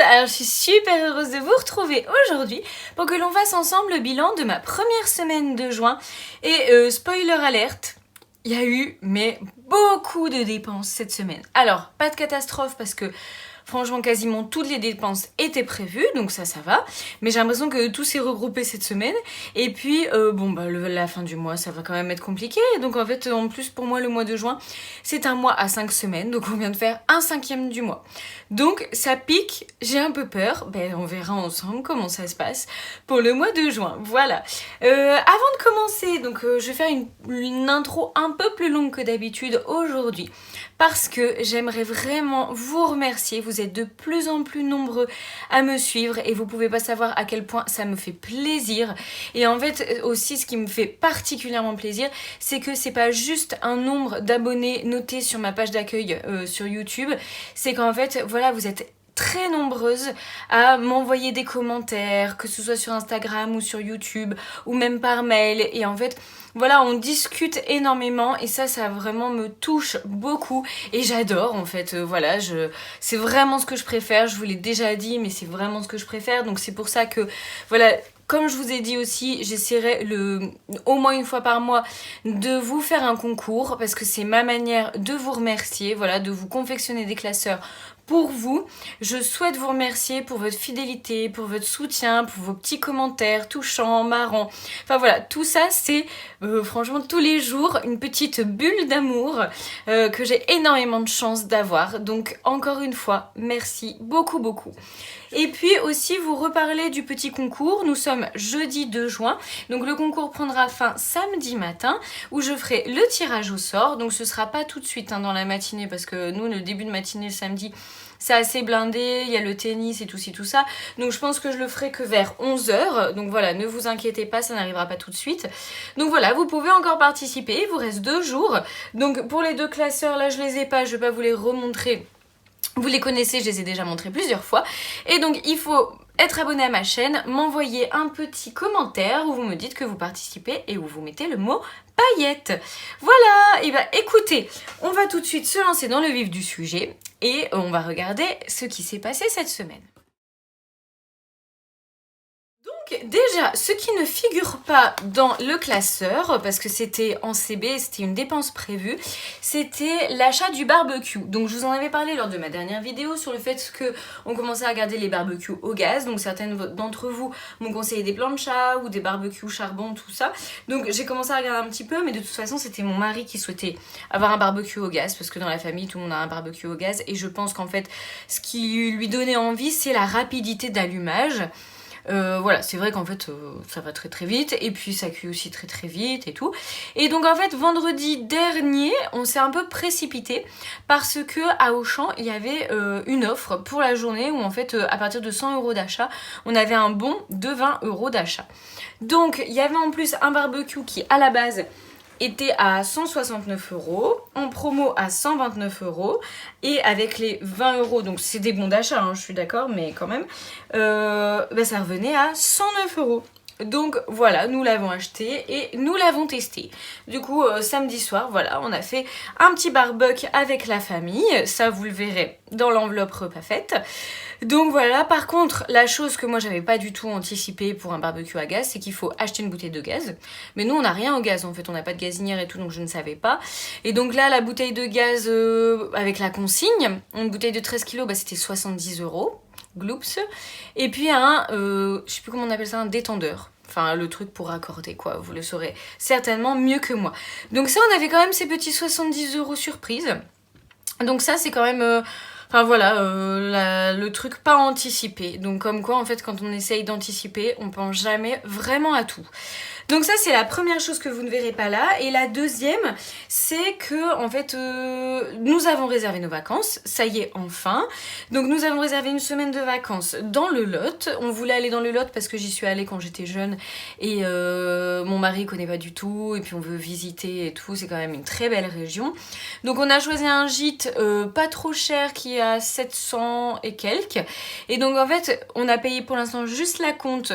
Alors je suis super heureuse de vous retrouver aujourd'hui pour que l'on fasse ensemble le bilan de ma première semaine de juin. Et spoiler alerte, il y a eu beaucoup de dépenses cette semaine. Alors pas de catastrophe parce que franchement quasiment toutes les dépenses étaient prévues, donc ça va. Mais j'ai l'impression que tout s'est regroupé cette semaine. Et puis la fin du mois ça va quand même être compliqué. Donc en fait en plus pour moi le mois de juin c'est un mois à 5 semaines. Donc on vient de faire un cinquième du mois. Donc ça pique, j'ai un peu peur. On verra ensemble comment ça se passe pour le mois de juin. Voilà. Avant de commencer, donc je vais faire une intro un peu plus longue que d'habitude aujourd'hui. Parce que j'aimerais vraiment vous remercier. Vous êtes de plus en plus nombreux à me suivre et vous pouvez pas savoir à quel point ça me fait plaisir. Et en fait aussi ce qui me fait particulièrement plaisir, c'est que c'est pas juste un nombre d'abonnés notés sur ma page d'accueil sur YouTube, c'est qu'en fait voilà, vous êtes très nombreuses à m'envoyer des commentaires, que ce soit sur Instagram ou sur YouTube ou même par mail. Et en fait voilà, on discute énormément et ça vraiment me touche beaucoup et j'adore en fait. C'est vraiment ce que je préfère, je vous l'ai déjà dit, mais c'est vraiment ce que je préfère. Donc c'est pour ça que voilà, comme je vous ai dit aussi, j'essaierai au moins une fois par mois de vous faire un concours parce que c'est ma manière de vous remercier, voilà, de vous confectionner des classeurs pour vous. Je souhaite vous remercier pour votre fidélité, pour votre soutien, pour vos petits commentaires touchants, marrants. Enfin voilà, tout ça c'est franchement tous les jours une petite bulle d'amour que j'ai énormément de chance d'avoir. Donc encore une fois, merci beaucoup. Et puis aussi vous reparler du petit concours. Nous sommes jeudi 2 juin. Donc le concours prendra fin samedi matin où je ferai le tirage au sort. Donc ce sera pas tout de suite dans la matinée parce que nous le début de matinée le samedi c'est assez blindé, il y a le tennis et tout ci tout ça. Donc je pense que je le ferai que vers 11h. Donc voilà, ne vous inquiétez pas, ça n'arrivera pas tout de suite. Donc voilà, vous pouvez encore participer, il vous reste 2 jours. Donc pour les deux classeurs, là je les ai pas, je vais pas vous les remontrer. Vous les connaissez, je les ai déjà montrés plusieurs fois. Et donc il faut être abonné à ma chaîne, m'envoyer un petit commentaire où vous me dites que vous participez et où vous mettez le mot paillettes. Voilà, et écoutez, on va tout de suite se lancer dans le vif du sujet et on va regarder ce qui s'est passé cette semaine. Donc déjà, ce qui ne figure pas dans le classeur, parce que c'était en CB, c'était une dépense prévue, c'était l'achat du barbecue. Donc je vous en avais parlé lors de ma dernière vidéo sur le fait qu'on commençait à regarder les barbecues au gaz. Donc certaines d'entre vous m'ont conseillé des planchas ou des barbecues charbon, tout ça. Donc j'ai commencé à regarder un petit peu, mais de toute façon c'était mon mari qui souhaitait avoir un barbecue au gaz, parce que dans la famille tout le monde a un barbecue au gaz. Et je pense qu'en fait ce qui lui donnait envie, c'est la rapidité d'allumage. Voilà, c'est vrai qu'en fait ça va très vite et puis ça cuit aussi très vite et tout. Et donc en fait vendredi dernier on s'est un peu précipité parce que à Auchan il y avait une offre pour la journée où en fait à partir de 100 € d'achat on avait un bon de 20 € d'achat. Donc il y avait en plus un barbecue qui à la base était à 169 €, en promo à 129 € et avec les 20 €, donc c'est des bons d'achat, je suis d'accord, mais quand même, ça revenait à 109 €. Donc voilà, nous l'avons acheté et nous l'avons testé. Du coup, samedi soir, voilà, on a fait un petit barbecue avec la famille. Ça, vous le verrez dans l'enveloppe repas faite. Donc voilà, par contre, la chose que moi j'avais pas du tout anticipé pour un barbecue à gaz, c'est qu'il faut acheter une bouteille de gaz. Mais nous on n'a rien au gaz en fait, on n'a pas de gazinière et tout, donc je ne savais pas. Et donc là, la bouteille de gaz avec la consigne, une bouteille de 13 kg, c'était 70 €, gloops. Et puis je sais plus comment on appelle ça, un détendeur. Enfin, le truc pour raccorder, quoi. Vous le saurez certainement mieux que moi. Donc ça, on avait quand même ces petits 70 € surprise. Donc ça, c'est quand même... Enfin voilà, le truc pas anticipé. Donc comme quoi en fait quand on essaye d'anticiper, on pense jamais vraiment à tout. Donc ça c'est la première chose que vous ne verrez pas là. Et la deuxième, c'est que en fait nous avons réservé nos vacances. Ça y est enfin. Donc nous avons réservé une semaine de vacances dans le Lot. On voulait aller dans le Lot parce que j'y suis allée quand j'étais jeune. Et mon mari connaît pas du tout. Et puis on veut visiter et tout. C'est quand même une très belle région. Donc on a choisi un gîte pas trop cher qui est à 700 et quelques. Et donc en fait on a payé pour l'instant juste la compte.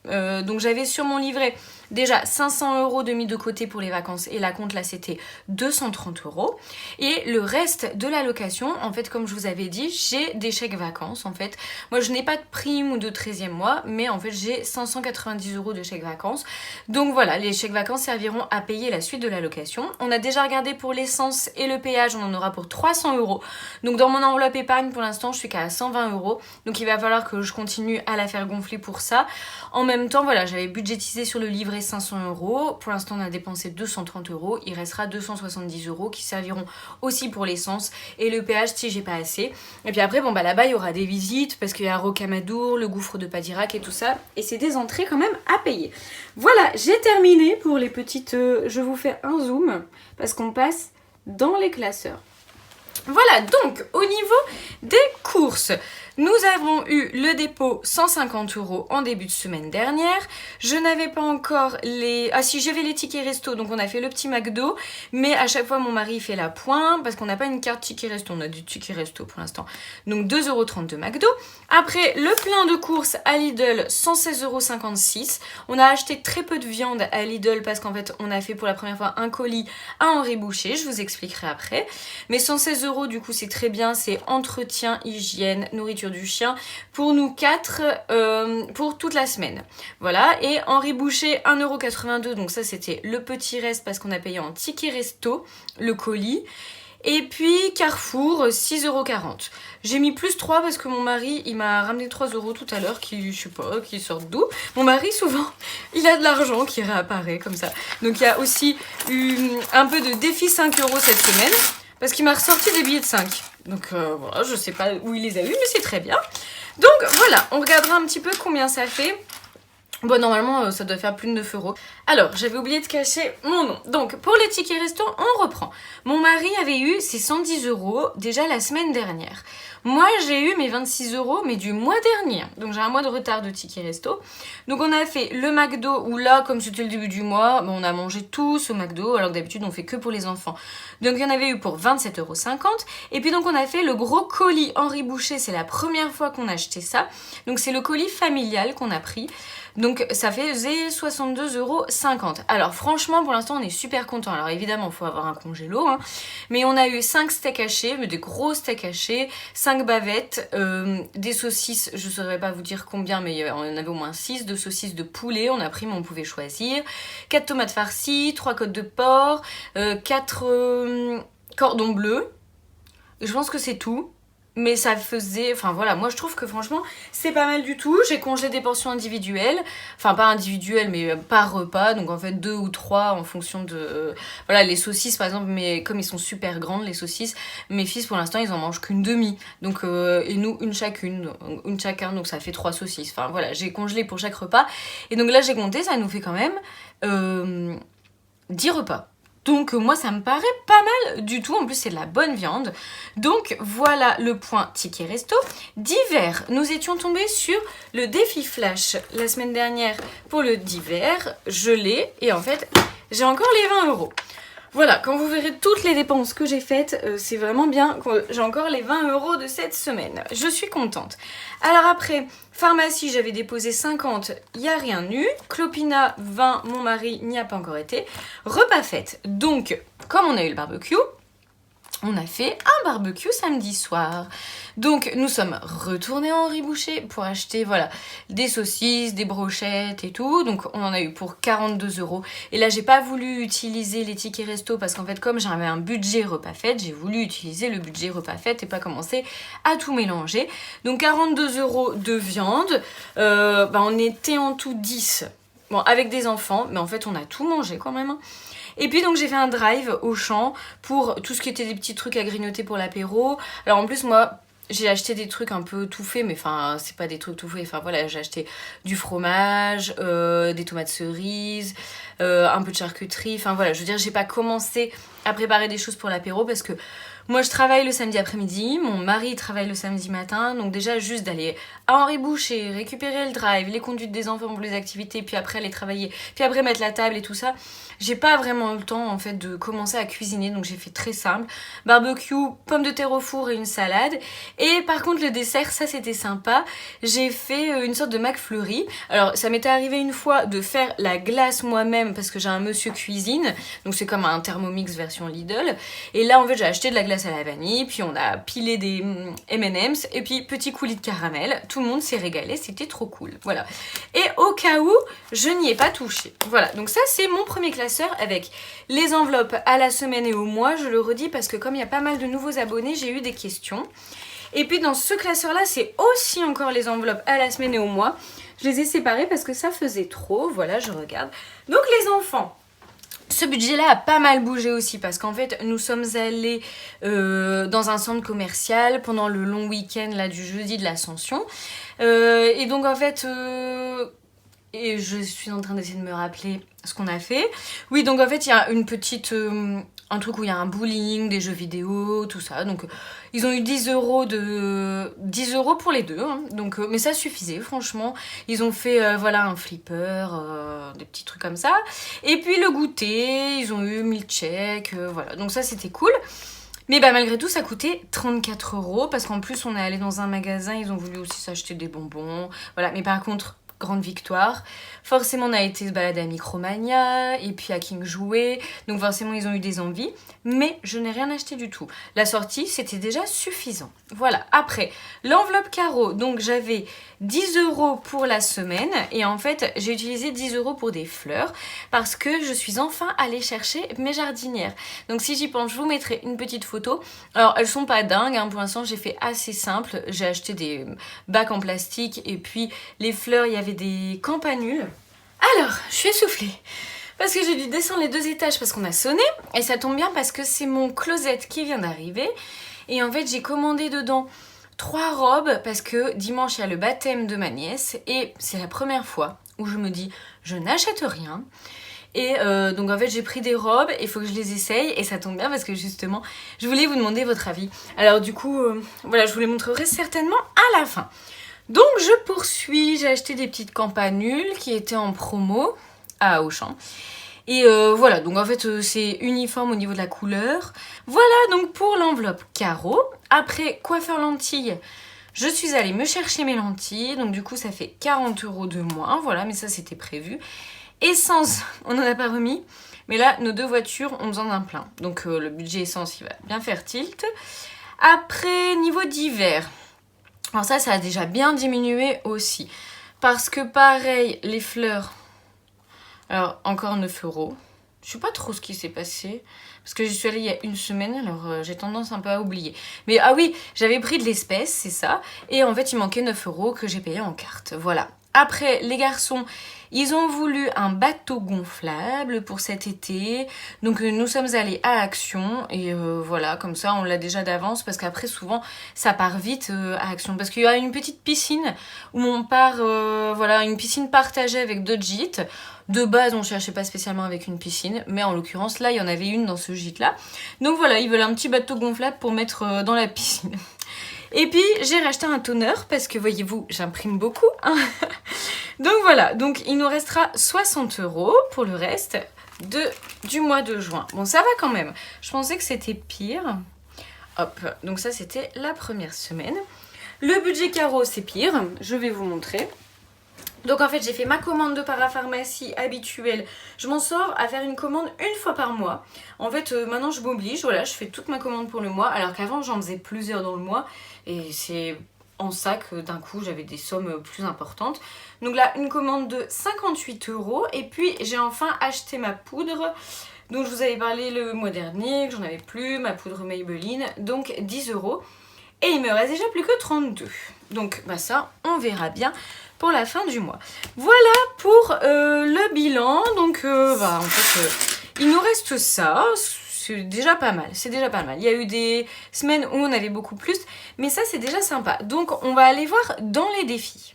Donc j'avais sur mon livret déjà 500 € de mis de côté pour les vacances et la compte là c'était 230 €. Et le reste de l'allocation, en fait comme je vous avais dit, j'ai des chèques vacances en fait. Moi je n'ai pas de prime ou de 13e mois, mais en fait j'ai 590 € de chèques vacances. Donc voilà, les chèques vacances serviront à payer la suite de l'allocation. On a déjà regardé pour l'essence et le péage, on en aura pour 300 €. Donc dans mon enveloppe épargne pour l'instant je suis qu'à 120 €. Donc il va falloir que je continue à la faire gonfler pour ça. En même temps voilà, j'avais budgétisé sur le livret 500 €. Pour l'instant on a dépensé 230 €. Il restera 270 € qui serviront aussi pour l'essence et le péage si j'ai pas assez. Et puis après bon bah là-bas il y aura des visites parce qu'il y a Rocamadour, le gouffre de Padirac et tout ça. Et c'est des entrées quand même à payer. Voilà, j'ai terminé pour les petites... je vous fais un zoom parce qu'on passe dans les classeurs. Voilà, donc au niveau des courses, nous avons eu le dépôt 150 € en début de semaine dernière. Je n'avais pas encore les... Ah si, j'avais les tickets resto, donc on a fait le petit McDo. Mais à chaque fois, mon mari fait la pointe parce qu'on n'a pas une carte ticket resto. On a du ticket resto pour l'instant. Donc 2,30 € de McDo. Après, le plein de courses à Lidl, 116,56 €. On a acheté très peu de viande à Lidl parce qu'en fait, on a fait pour la première fois un colis à Henri Boucher. Je vous expliquerai après. Mais 116 € du coup, c'est très bien. C'est entretien, hygiène, nourriture du chien pour nous 4 pour toute la semaine. Voilà, et Henri Boucher 1,82 €, donc ça c'était le petit reste parce qu'on a payé en ticket resto le colis. Et puis Carrefour 6,40 €. J'ai mis plus 3 parce que mon mari il m'a ramené 3 € tout à l'heure qui je sais pas qui sortent d'où. Mon mari souvent il a de l'argent qui réapparaît comme ça. Donc il y a aussi eu un peu de défi 5 € cette semaine. Parce qu'il m'a ressorti des billets de 5. Donc voilà, je sais pas où il les a eu, mais c'est très bien. Donc voilà, on regardera un petit peu combien ça fait. Bon, normalement, ça doit faire plus de 9 €. Alors, j'avais oublié de cacher mon nom. Donc, pour les tickets resto, on reprend. Mon mari avait eu ses 110 € déjà la semaine dernière. Moi, j'ai eu mes 26 €, mais du mois dernier. Donc, j'ai un mois de retard de tickets resto. Donc, on a fait le McDo, où là, comme c'était le début du mois, on a mangé tous au McDo, alors que d'habitude, on fait que pour les enfants. Donc, il y en avait eu pour 27,50 €. Et puis, donc, on a fait le gros colis Henri Boucher. C'est la première fois qu'on a acheté ça. Donc, c'est le colis familial qu'on a pris. Donc ça faisait 62,50 €. Alors franchement pour l'instant on est super content. Alors évidemment il faut avoir un congélo hein. Mais on a eu 5 steaks hachés, des gros steaks hachés, 5 bavettes, des saucisses, je ne saurais pas vous dire combien mais on en avait au moins 6, 2 saucisses de poulet, on a pris mais on pouvait choisir, 4 tomates farcies, 3 côtes de porc, 4 cordons bleus. Je pense que c'est tout. Mais ça faisait... Enfin voilà, moi je trouve que franchement, c'est pas mal du tout. J'ai congelé des portions individuelles. Enfin pas individuelles, mais par repas. Donc en fait 2 ou 3 en fonction de... Voilà, les saucisses par exemple, mais comme ils sont super grandes les saucisses, mes fils pour l'instant ils en mangent qu'une demi. Donc et nous une chacun. Donc ça fait 3 saucisses. Enfin voilà, j'ai congelé pour chaque repas. Et donc là j'ai compté, ça nous fait quand même 10 repas. Donc moi ça me paraît pas mal du tout, en plus c'est de la bonne viande. Donc voilà le point ticket resto. D'hiver, nous étions tombés sur le défi flash la semaine dernière pour le d'hiver. Je l'ai et en fait j'ai encore les 20 €. Voilà, quand vous verrez toutes les dépenses que j'ai faites, c'est vraiment bien. J'ai encore les 20 € de cette semaine. Je suis contente. Alors après, pharmacie, j'avais déposé 50, il n'y a rien eu. Clopina, 20, mon mari n'y a pas encore été. Repas fête. Donc, comme on a eu le barbecue, on a fait un barbecue samedi soir. Donc nous sommes retournés à Henri Boucher pour acheter voilà des saucisses, des brochettes et tout. Donc on en a eu pour 42 €. Et là j'ai pas voulu utiliser les tickets resto parce qu'en fait comme j'avais un budget repas fête, j'ai voulu utiliser le budget repas fête et pas commencer à tout mélanger. Donc 42 € de viande. On était en tout 10. Bon avec des enfants, mais en fait on a tout mangé quand même. Et puis donc j'ai fait un drive au champ pour tout ce qui était des petits trucs à grignoter pour l'apéro. Alors en plus moi j'ai acheté des trucs un peu tout faits, mais enfin c'est pas des trucs tout faits. Enfin voilà, j'ai acheté du fromage, des tomates cerises, un peu de charcuterie. Enfin voilà, je veux dire j'ai pas commencé à préparer des choses pour l'apéro parce que moi je travaille le samedi après-midi, mon mari travaille le samedi matin, donc déjà juste d'aller à Henri Boucher, récupérer le drive, les conduites des enfants pour les activités, puis après aller travailler, puis après mettre la table et tout ça, j'ai pas vraiment eu le temps en fait de commencer à cuisiner, donc j'ai fait très simple, barbecue, pommes de terre au four et une salade. Et par contre le dessert, ça c'était sympa, j'ai fait une sorte de McFlurry. Alors ça m'était arrivé une fois de faire la glace moi-même parce que j'ai un monsieur cuisine, donc c'est comme un Thermomix version Lidl, et là en fait j'ai acheté de la glace à la vanille, puis on a pilé des M&M's, et puis petit coulis de caramel, tout le monde s'est régalé, c'était trop cool, voilà. Et au cas où, je n'y ai pas touché. Voilà, donc ça c'est mon premier classeur avec les enveloppes à la semaine et au mois, je le redis parce que comme il y a pas mal de nouveaux abonnés, j'ai eu des questions. Et puis dans ce classeur là, c'est aussi encore les enveloppes à la semaine et au mois. Je les ai séparées parce que ça faisait trop, voilà, je regarde. Donc les enfants, ce budget-là a pas mal bougé aussi parce qu'en fait, nous sommes allés dans un centre commercial pendant le long week-end là, du jeudi de l'Ascension. Et donc en fait, et je suis en train d'essayer de me rappeler ce qu'on a fait. Oui, donc en fait, il y a une petite... un truc où il y a un bowling, des jeux vidéo, tout ça. Donc ils ont eu 10 € pour les deux. Hein. Donc, mais ça suffisait, franchement. Ils ont fait voilà, un flipper, des petits trucs comme ça. Et puis le goûter, ils ont eu milkshake, voilà. Donc ça, c'était cool. Mais bah, malgré tout, ça coûtait 34 € parce qu'en plus, on est allé dans un magasin, ils ont voulu aussi s'acheter des bonbons. Voilà, mais par contre... grande victoire. Forcément, on a été se balader à Micromania et puis à King Jouet. Donc forcément, ils ont eu des envies. Mais je n'ai rien acheté du tout. La sortie, c'était déjà suffisant. Voilà. Après, l'enveloppe Caro. Donc j'avais 10 € pour la semaine. Et en fait, j'ai utilisé 10 € pour des fleurs. Parce que je suis enfin allée chercher mes jardinières. Donc si j'y pense, je vous mettrai une petite photo. Alors, elles sont pas dingues. Hein. Pour l'instant, j'ai fait assez simple. J'ai acheté des bacs en plastique. Et puis, les fleurs, il y avait des campanules. Alors, je suis essoufflée parce que j'ai dû descendre les 2 étages parce qu'on a sonné et ça tombe bien parce que c'est mon closet qui vient d'arriver et en fait j'ai commandé dedans 3 robes parce que dimanche il y a le baptême de ma nièce et c'est la première fois où je me dis je n'achète rien et donc en fait j'ai pris des robes, il faut que je les essaye et ça tombe bien parce que justement je voulais vous demander votre avis. Alors du coup voilà, je vous les montrerai certainement à la fin. Donc je poursuis, j'ai acheté des petites campanules qui étaient en promo à Auchan. Et voilà, donc en fait c'est uniforme au niveau de la couleur. Voilà donc pour l'enveloppe Caro. Après coiffeur lentilles, je suis allée me chercher mes lentilles. Donc du coup ça fait 40 € de moins, voilà, mais ça c'était prévu. Essence, on n'en a pas remis. Mais là, nos 2 voitures ont besoin d'un plein. Donc le budget essence, il va bien faire tilt. Après, niveau d'hiver... Alors ça a déjà bien diminué aussi. Parce que pareil, les fleurs, alors encore 9 €. Je sais pas trop ce qui s'est passé. Parce que j'y suis allée il y a une semaine, alors j'ai tendance un peu à oublier. Mais ah oui, j'avais pris de l'espèce, c'est ça. Et en fait, il manquait 9 € que j'ai payé en carte. Voilà. Après, les garçons, ils ont voulu un bateau gonflable pour cet été. Donc nous sommes allés à Action et voilà, comme ça on l'a déjà d'avance parce qu'après souvent ça part vite à Action. Parce qu'il y a une petite piscine où on part, voilà, une piscine partagée avec d'autres gîtes. De base, on ne cherchait pas spécialement avec une piscine, mais en l'occurrence, là, il y en avait une dans ce gîte-là. Donc voilà, ils veulent un petit bateau gonflable pour mettre dans la piscine. Et puis, j'ai racheté un toner parce que, voyez-vous, j'imprime beaucoup. Hein. Donc voilà, donc il nous restera 60 € pour le reste du mois de juin. Bon, ça va quand même. Je pensais que c'était pire. Hop, donc ça, c'était la première semaine. Le budget Caro, c'est pire. Je vais vous montrer. Donc en fait j'ai fait ma commande de parapharmacie habituelle. Je m'en sors à faire une commande une fois par mois. En fait maintenant je m'oblige, voilà, je fais toute ma commande pour le mois. Alors qu'avant j'en faisais plusieurs dans le mois. Et c'est en ça que d'un coup j'avais des sommes plus importantes. Donc là une commande de 58 €. Et puis j'ai enfin acheté ma poudre. Donc je vous avais parlé le mois dernier que j'en avais plus, ma poudre Maybelline. Donc 10 €. Et il me reste déjà plus que 32. Donc bah ça on verra bien pour la fin du mois. Voilà pour le bilan. Donc bah, en fait il nous reste ça. C'est déjà pas mal. C'est déjà pas mal. Il y a eu des semaines où on avait beaucoup plus. Mais ça c'est déjà sympa. Donc on va aller voir dans les défis.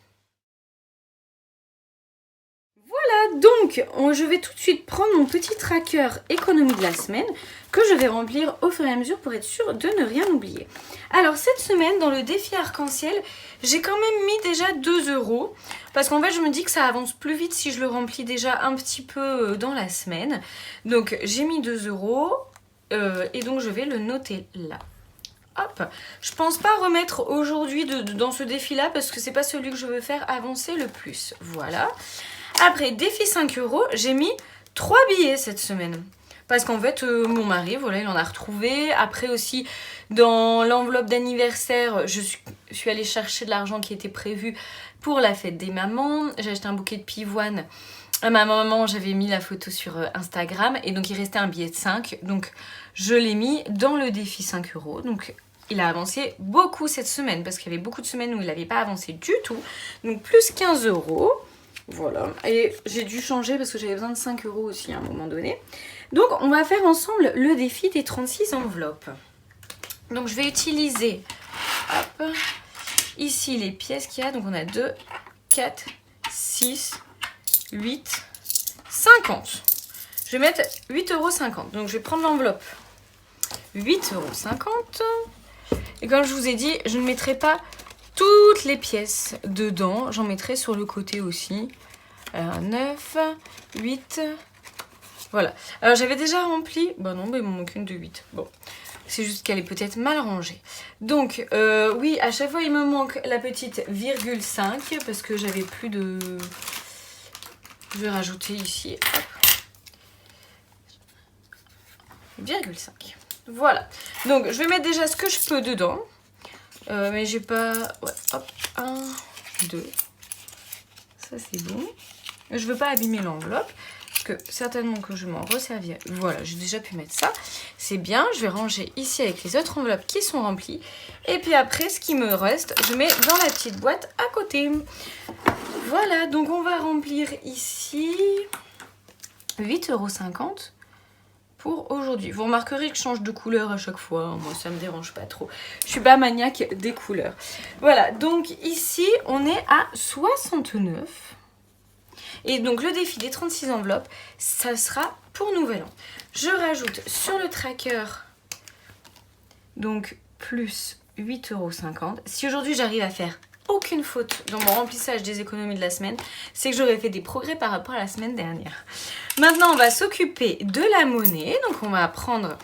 Donc, je vais tout de suite prendre mon petit tracker économie de la semaine que je vais remplir au fur et à mesure pour être sûre de ne rien oublier. Alors, cette semaine, dans le défi arc-en-ciel, j'ai quand même mis déjà 2 euros parce qu'en fait, je me dis que ça avance plus vite si je le remplis déjà un petit peu dans la semaine. Donc, j'ai mis 2 euros et donc je vais le noter là. Hop, je pense pas remettre aujourd'hui dans ce défi-là parce que c'est pas celui que je veux faire avancer le plus. Voilà. Après, défi 5 euros, j'ai mis 3 billets cette semaine. Parce qu'en fait, mon mari, voilà, il en a retrouvé. Après aussi, dans l'enveloppe d'anniversaire, je suis allée chercher de l'argent qui était prévu pour la fête des mamans. J'ai acheté un bouquet de pivoine. À ma maman, j'avais mis la photo sur Instagram. Et donc, il restait un billet de 5. Donc, je l'ai mis dans le défi 5 euros. Donc, il a avancé beaucoup cette semaine. Parce qu'il y avait beaucoup de semaines où il n'avait pas avancé du tout. Donc, plus 15 euros. Voilà. Et j'ai dû changer parce que j'avais besoin de 5 euros aussi à un moment donné. Donc, on va faire ensemble le défi des 36 enveloppes. Donc, je vais utiliser ici les pièces qu'il y a. Donc, on a 2, 4, 6, 8, 50. Je vais mettre 8,50 €. Donc, je vais prendre l'enveloppe 8,50 €. Et comme je vous ai dit, je ne mettrai pas toutes les pièces dedans. J'en mettrai sur le côté aussi. 9, 8... Voilà. Alors, j'avais déjà rempli... Bah non, mais il m'en manque une de 8. Bon. C'est juste qu'elle est peut-être mal rangée. Donc, oui, à chaque fois, il me manque la petite virgule 5 parce que j'avais plus de... Je vais rajouter ici. Hop. Virgule 5. Voilà. Donc, je vais mettre déjà ce que je peux dedans. Mais j'ai pas... Ouais, hop. 1, 2. Ça, c'est bon. Je veux pas abîmer l'enveloppe. Que certainement que je m'en resservirai. Voilà, j'ai déjà pu mettre ça. C'est bien, je vais ranger ici avec les autres enveloppes qui sont remplies. Et puis après, ce qui me reste, je mets dans la petite boîte à côté. Voilà, donc on va remplir ici 8,50 € pour aujourd'hui. Vous remarquerez que je change de couleur à chaque fois. Moi, ça me dérange pas trop. Je suis pas maniaque des couleurs. Voilà, donc ici, on est à 69. Et donc le défi des 36 enveloppes, ça sera pour Nouvel An. Je rajoute sur le tracker, donc plus 8,50 €. Si aujourd'hui j'arrive à faire aucune faute dans mon remplissage des économies de la semaine, c'est que j'aurais fait des progrès par rapport à la semaine dernière. Maintenant, on va s'occuper de la monnaie. Donc on va prendre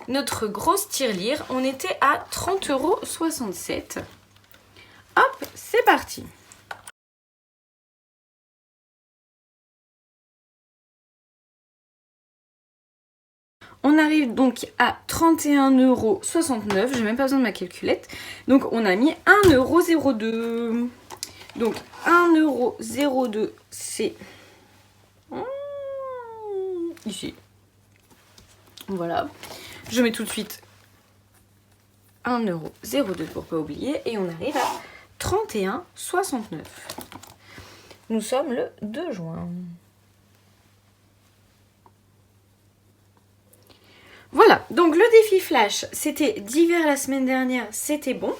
notre grosse tirelire. On était à 30,67 €. Hop, c'est parti. On arrive donc à 31,69 €. J'ai même pas besoin de ma calculette. Donc on a mis 1,02 €. Donc 1,02 €, c'est ici. Voilà. Je mets tout de suite 1,02 € pour pas oublier. Et on arrive à 31,69 €. Nous sommes le 2 juin. Voilà, donc le défi flash, c'était d'hiver la semaine dernière, c'était bon.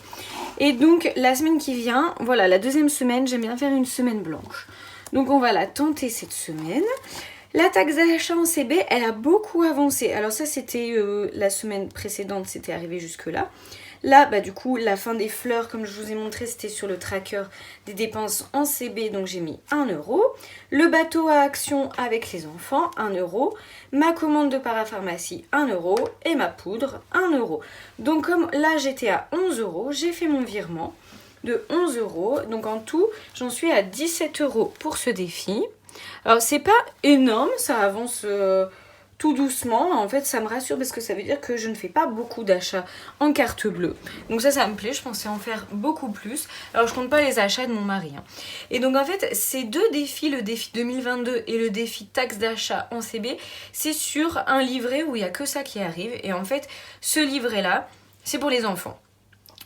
Et donc la semaine qui vient, voilà, la deuxième semaine, j'aime bien faire une semaine blanche. Donc on va la tenter cette semaine. La taxe d'achat en CB, elle a beaucoup avancé. Alors ça, c'était la semaine précédente, c'était arrivé jusque-là. Là, bah, du coup, la fin des fleurs, comme je vous ai montré, c'était sur le tracker des dépenses en CB, donc j'ai mis 1 €. Le bateau à action avec les enfants, 1 €. Ma commande de parapharmacie, 1 €. Et ma poudre, 1 €. Donc comme là, j'étais à 11 €, j'ai fait mon virement de 11 €. Donc en tout, j'en suis à 17 € pour ce défi. Alors, c'est pas énorme, ça avance... tout doucement, en fait ça me rassure parce que ça veut dire que je ne fais pas beaucoup d'achats en carte bleue. Donc ça me plaît, je pensais en faire beaucoup plus. Alors je compte pas les achats de mon mari. Et donc en fait ces deux défis, le défi 2022 et le défi taxe d'achat en CB, c'est sur un livret où il n'y a que ça qui arrive. Et en fait ce livret là, c'est pour les enfants.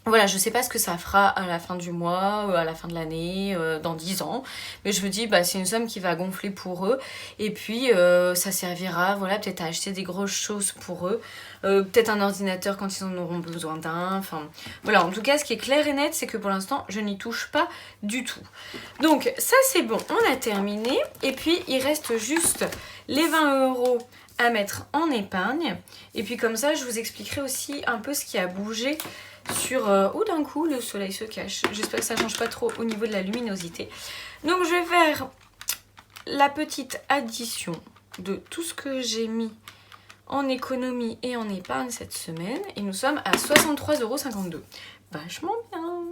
Voilà, je sais pas ce que ça fera à la fin du mois, à la fin de l'année, dans 10 ans. Mais je me dis, bah, c'est une somme qui va gonfler pour eux. Et puis, ça servira, voilà, peut-être à acheter des grosses choses pour eux. Peut-être un ordinateur quand ils en auront besoin d'un. Enfin, voilà, en tout cas, ce qui est clair et net, c'est que pour l'instant, je n'y touche pas du tout. Donc, ça, c'est bon, on a terminé. Et puis, il reste juste les 20 € à mettre en épargne. Et puis, comme ça, je vous expliquerai aussi un peu ce qui a bougé sur... où d'un coup le soleil se cache. J'espère que ça change pas trop au niveau de la luminosité. Donc je vais faire la petite addition de tout ce que j'ai mis en économie et en épargne cette semaine. Et nous sommes à 63,52 €. Vachement bien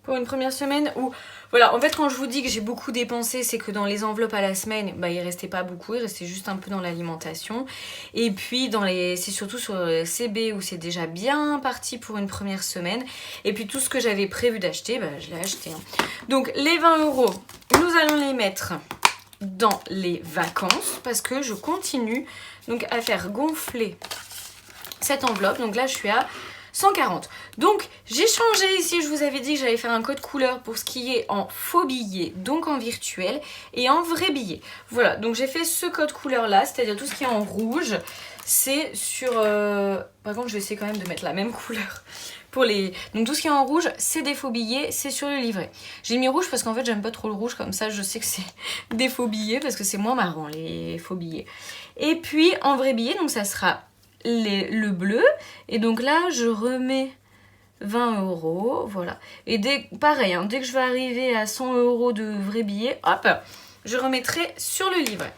pour une première semaine où... Voilà, en fait quand je vous dis que j'ai beaucoup dépensé, c'est que dans les enveloppes à la semaine, bah, il restait pas beaucoup, il restait juste un peu dans l'alimentation. Et puis dans les... c'est surtout sur CB où c'est déjà bien parti pour une première semaine. Et puis tout ce que j'avais prévu d'acheter, bah, je l'ai acheté. Donc les 20 €, nous allons les mettre dans les vacances parce que je continue donc à faire gonfler cette enveloppe. Donc là je suis à 140. Donc j'ai changé ici, je vous avais dit que j'allais faire un code couleur pour ce qui est en faux billet, donc en virtuel, et en vrai billet. Voilà, donc j'ai fait ce code couleur là, c'est-à-dire tout ce qui est en rouge, c'est sur... Par contre je vais essayer quand même de mettre la même couleur. Pour les... Donc tout ce qui est en rouge, c'est des faux billets, c'est sur le livret. J'ai mis rouge parce qu'en fait j'aime pas trop le rouge, comme ça je sais que c'est des faux billets, parce que c'est moins marrant les faux billets. Et puis en vrai billet, donc ça sera le bleu, et donc là je remets 20 €, voilà. Et pareil, hein, dès que je vais arriver à 100 € de vrais billets, hop, je remettrai sur le livret.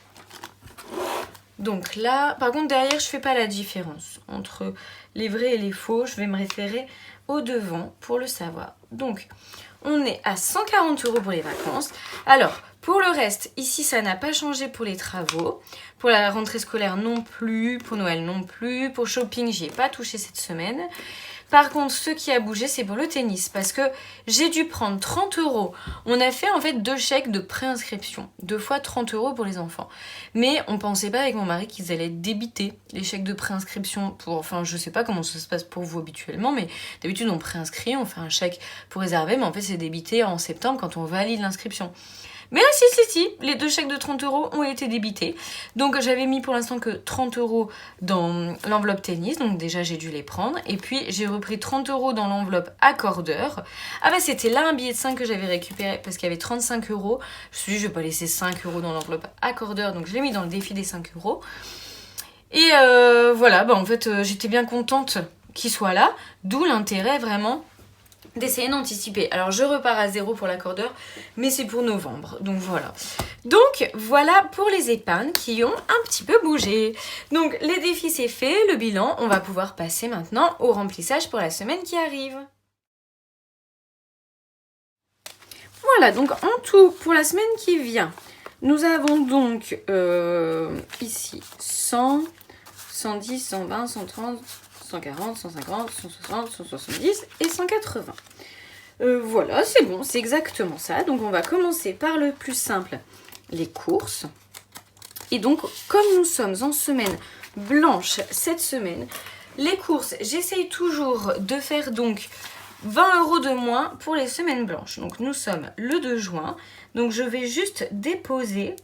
Donc là, par contre derrière je fais pas la différence entre les vrais et les faux, je vais me référer au devant pour le savoir. Donc on est à 140 € pour les vacances. Alors pour le reste, ici ça n'a pas changé pour les travaux. Pour la rentrée scolaire non plus, pour Noël non plus, pour shopping j'y ai pas touché cette semaine. Par contre, ce qui a bougé, c'est pour le tennis, parce que j'ai dû prendre 30 €. On a fait en fait 2 chèques de préinscription, 2 fois 30 € pour les enfants. Mais on pensait pas avec mon mari qu'ils allaient débiter les chèques de préinscription pour... Enfin, je sais pas comment ça se passe pour vous habituellement, mais d'habitude on préinscrit, on fait un chèque pour réserver, mais en fait c'est débité en septembre quand on valide l'inscription. Mais là, si, les 2 chèques de 30 € ont été débités. Donc j'avais mis pour l'instant que 30 € dans l'enveloppe tennis, donc déjà j'ai dû les prendre. Et puis j'ai repris 30 € dans l'enveloppe accordeur. Ah bah c'était là un billet de 5 que j'avais récupéré parce qu'il y avait 35 €. Je me suis dit je vais pas laisser 5 € dans l'enveloppe accordeur, donc je l'ai mis dans le défi des 5 €. Et voilà, bah en fait j'étais bien contente qu'il soit là, d'où l'intérêt vraiment d'essayer d'anticiper. Alors je repars à 0 pour l'accordeur, mais c'est pour novembre, donc voilà. Donc voilà pour les épargnes qui ont un petit peu bougé. Donc les défis c'est fait, le bilan, on va pouvoir passer maintenant au remplissage pour la semaine qui arrive. Voilà, donc en tout, pour la semaine qui vient, nous avons donc ici 100, 110, 120, 130, 140, 150, 160, 170 et 180. Voilà, c'est bon, c'est exactement ça. Donc on va commencer par le plus simple, les courses. Et donc, comme nous sommes en semaine blanche cette semaine, les courses, j'essaye toujours de faire donc 20 € de moins pour les semaines blanches. Donc nous sommes le 2 juin, donc je vais juste déposer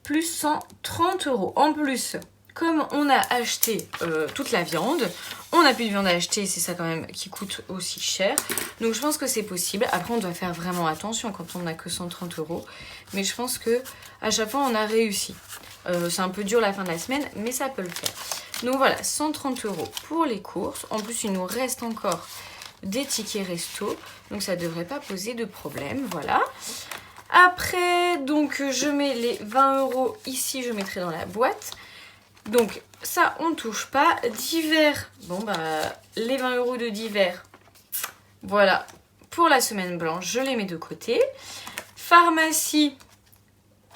plus 130 €. En plus, comme on a acheté toute la viande, on n'a plus de viande à acheter, c'est ça quand même qui coûte aussi cher. Donc je pense que c'est possible. Après on doit faire vraiment attention quand on n'a que 130 €. Mais je pense que à chaque fois on a réussi. C'est un peu dur la fin de la semaine, mais ça peut le faire. Donc voilà, 130 € pour les courses. En plus il nous reste encore des tickets resto. Donc ça ne devrait pas poser de problème, voilà. Après, donc je mets les 20 € ici, je mettrai dans la boîte. Donc ça on ne touche pas. D'hiver, bon bah les 20 € de d'hiver, voilà, pour la semaine blanche, je les mets de côté. Pharmacie,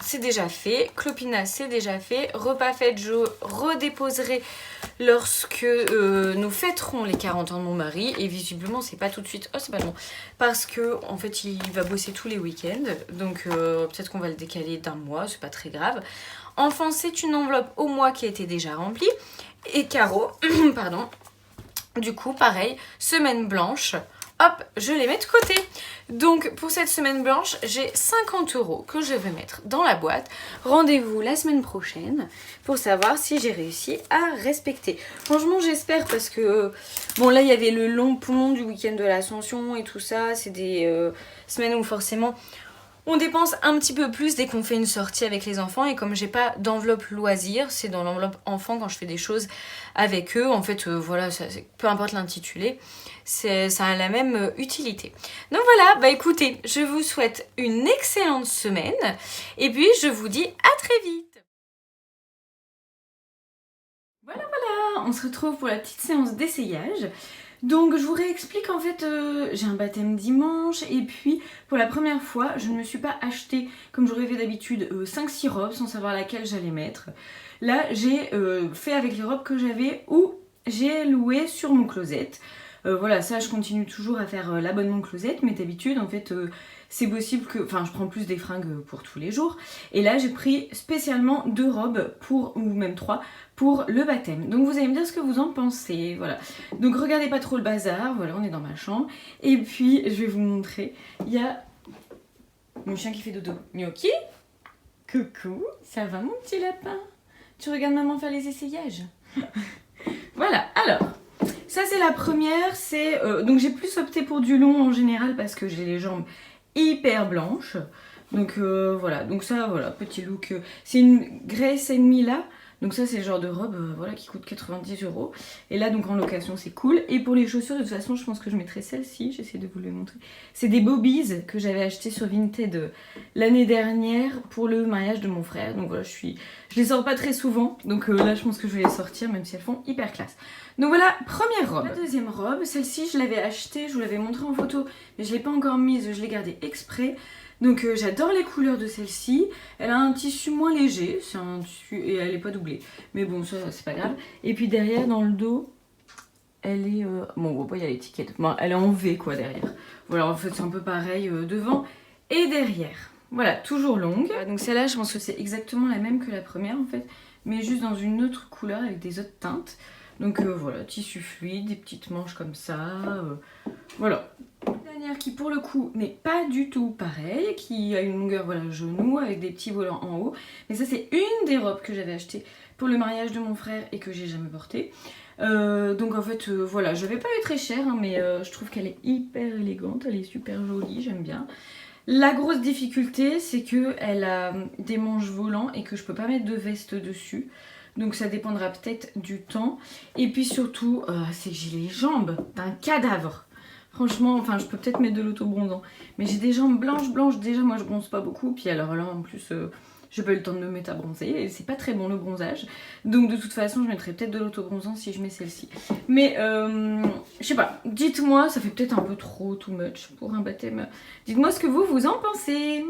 c'est déjà fait. Clopina, c'est déjà fait. Repas fête, je redéposerai lorsque nous fêterons les 40 ans de mon mari. Et visiblement, c'est pas tout de suite. Oh, c'est pas bon. Parce que en fait, il va bosser tous les week-ends. Donc peut-être qu'on va le décaler d'un mois, c'est pas très grave. Enfant, c'est une enveloppe au mois qui a été déjà remplie. Et Caro, pardon, Du coup, pareil, semaine blanche, hop, je les mets de côté. Donc, pour cette semaine blanche, j'ai 50 € que je vais mettre dans la boîte. Rendez-vous la semaine prochaine pour savoir si j'ai réussi à respecter. Franchement, j'espère parce que... bon, là, il y avait le long pont du week-end de l'Ascension et tout ça. C'est des semaines où forcément... on dépense un petit peu plus dès qu'on fait une sortie avec les enfants et comme j'ai pas d'enveloppe loisir, c'est dans l'enveloppe enfant quand je fais des choses avec eux. En fait, voilà, peu importe l'intitulé, ça a la même utilité. Donc voilà, bah écoutez, je vous souhaite une excellente semaine et puis je vous dis à très vite. Voilà, on se retrouve pour la petite séance d'essayage. Donc je vous réexplique en fait, j'ai un baptême dimanche et puis pour la première fois je ne me suis pas acheté comme j'aurais fait d'habitude 5-6 robes sans savoir laquelle j'allais mettre. Là j'ai fait avec les robes que j'avais ou j'ai loué sur mon closet. Voilà, ça je continue toujours à faire l'abonnement closet, mais d'habitude en fait c'est possible que... enfin je prends plus des fringues pour tous les jours. Et là j'ai pris spécialement 2 robes pour, ou même 3, pour le baptême. Donc vous allez me dire ce que vous en pensez, voilà. Donc regardez pas trop le bazar, voilà on est dans ma chambre. Et puis je vais vous montrer, il y a mon chien qui fait dodo. Gnocchi, coucou, ça va mon petit lapin? Tu regardes maman faire les essayages? Voilà, alors... ça c'est la première, c'est... donc j'ai plus opté pour du long en général parce que j'ai les jambes hyper blanches. Donc voilà, donc ça voilà, petit look. C'est une Grace Mila. Donc ça c'est le genre de robe voilà, qui coûte 90 €. Et là donc en location c'est cool. Et pour les chaussures de toute façon je pense que je mettrai celle-ci, j'essaie de vous les montrer. C'est des Bobbies que j'avais acheté sur Vinted l'année dernière pour le mariage de mon frère. Donc voilà, je les sors pas très souvent. Donc là je pense que je vais les sortir même si elles font hyper classe. Donc voilà, première robe. La deuxième robe, celle-ci je l'avais achetée, je vous l'avais montrée en photo, mais je l'ai pas encore mise, je l'ai gardée exprès. Donc j'adore les couleurs de celle-ci. Elle a un tissu moins léger, c'est un tissu et elle est pas doublée. Mais bon, ça c'est pas grave. Et puis derrière, dans le dos, elle est... bon, on voit pas, il y a l'étiquette. Bon, elle est en V quoi derrière. Voilà, en fait c'est un peu pareil devant et derrière. Voilà, toujours longue. Donc celle-là, je pense que c'est exactement la même que la première en fait, mais juste dans une autre couleur avec des autres teintes. Donc voilà, tissu fluide, des petites manches comme ça, voilà. Une dernière qui pour le coup n'est pas du tout pareille, qui a une longueur voilà, genou avec des petits volants en haut. Mais ça c'est une des robes que j'avais achetées pour le mariage de mon frère et que j'ai jamais portée. Donc en fait voilà, je vais pas eu très cher hein, mais je trouve qu'elle est hyper élégante, elle est super jolie, j'aime bien. La grosse difficulté c'est qu'elle a des manches volants et que je peux pas mettre de veste dessus. Donc ça dépendra peut-être du temps. Et puis surtout, c'est que j'ai les jambes d'un cadavre. Franchement, enfin je peux peut-être mettre de l'auto-bronzant. Mais j'ai des jambes blanches. Déjà moi je bronze pas beaucoup. Puis alors là en plus, j'ai pas eu le temps de me mettre à bronzer. Et c'est pas très bon le bronzage. Donc de toute façon je mettrai peut-être de l'auto-bronzant si je mets celle-ci. Mais je sais pas, dites-moi, ça fait peut-être un peu trop too much pour un baptême. Dites-moi ce que vous en pensez.